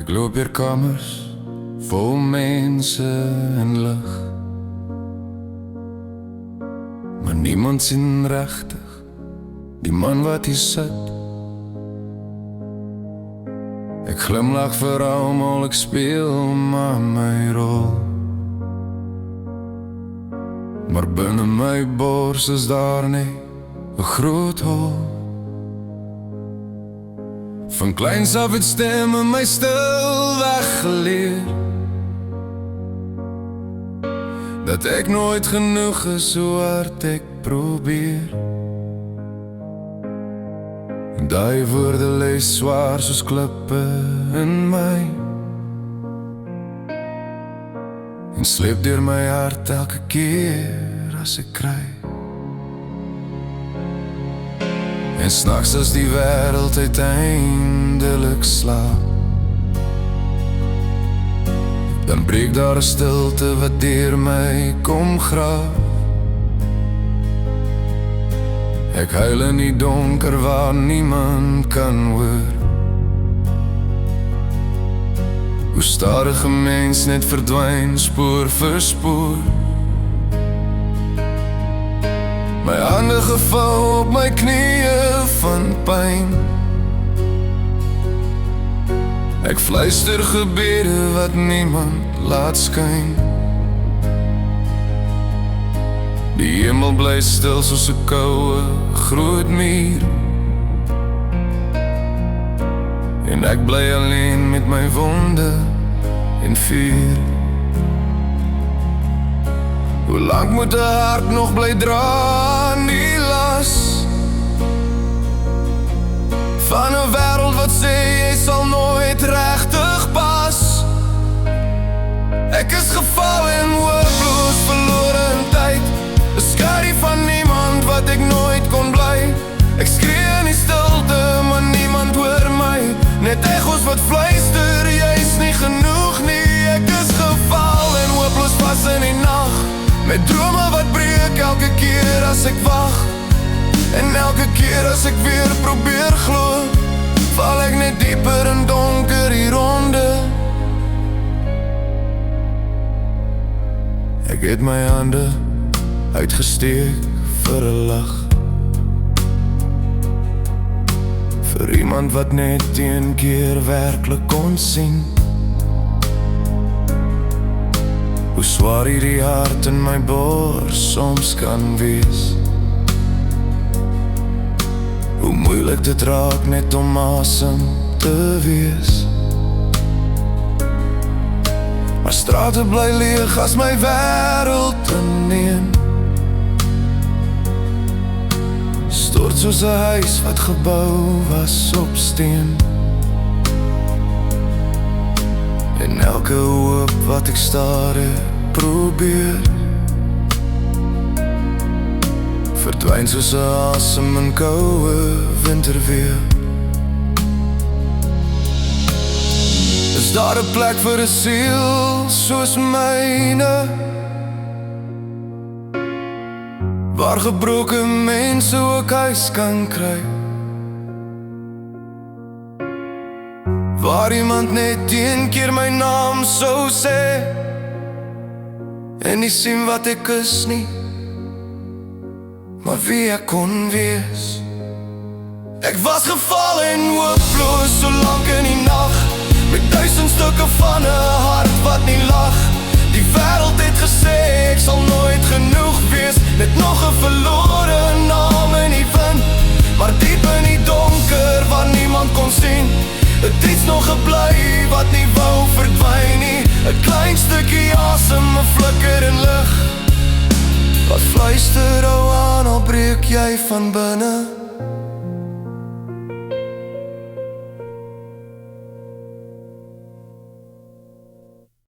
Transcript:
Ek loop deur kamers vol mense en lig, maar niemand sien regtig die man wat hier sit. Ek glimlag vir almal, ek speel maar my rol, maar binne my bors is daar net 'n groot hol. Van kleins af het stemme my stil weggeleer, dat ek nooit genoeg is hoe hard ek probeer. Daai woorde lê swaar soos klippe in my, en sleep deur my hart elke keer as ek kry. En s'nags as die wêreld uiteindelik slaap, dan breek daar 'n stilte wat deur my kom graaf. Ek huil in die donker waar niemand kan hoor, hoe stadig 'n mens net verdwyn spoor vir spoor. My hande gevou op my knieë van pyn, ek fluister gebede wat niemand laat skyn. Die hemel bly stil soos 'n koue groot muur, en ek bly alleen met my wonde en vuur. Hoe lank moet 'n hart nog bly dra aan die las van 'n wêreld wat sê jy sal nooit regtig pas? Ek is geval en hopeloos verlore in tyd, 'n skadu van niemand wat ek nooit kon bly. Ek skree in die stilte, maar niemand hoor my, net egos wat fluister, jy's nie genoeg nie. Ek is geval en hopeloos vas in die nag, met drome wat breek elke keer as ek wag. En elke keer as ek weer probeer glo, val ek net dieper in donker hieronder. Ek het my hande uitgesteek vir 'n lag, vir iemand wat net een keer werklik kon sien hoe swaar hierdie hart in my bors soms kan wees, hoe moeilik dit raak net om asem te wees. Maar strate bly leeg as my wêreld ineen stort soos 'n huis wat gebou was op steen. En elke hoop wat ek stare probeer verdwyn soos 'n asem in koue winterweer. Is daar 'n plek vir 'n siel soos myne, waar gebroken mense ook huis kan kry, waar iemand net een keer my naam sou sê en nie sien wat ek is nie, maar wie ek kon wees. Ek was geval en hopeloos so lank in die nag, met 1000 stukke van 'n hart wat nie lag. Die wêreld het gesê ek sal nooit genoeg wees, net nog 'n verlore naam in die wind. Maar diep in die donker waar niemand kon sien, het iets nog gebly wat nie wou verdwyn nie. 'n Klein stukkie asem, 'n flikker in lig, wat fluister, hou aan, al breek jy van binne.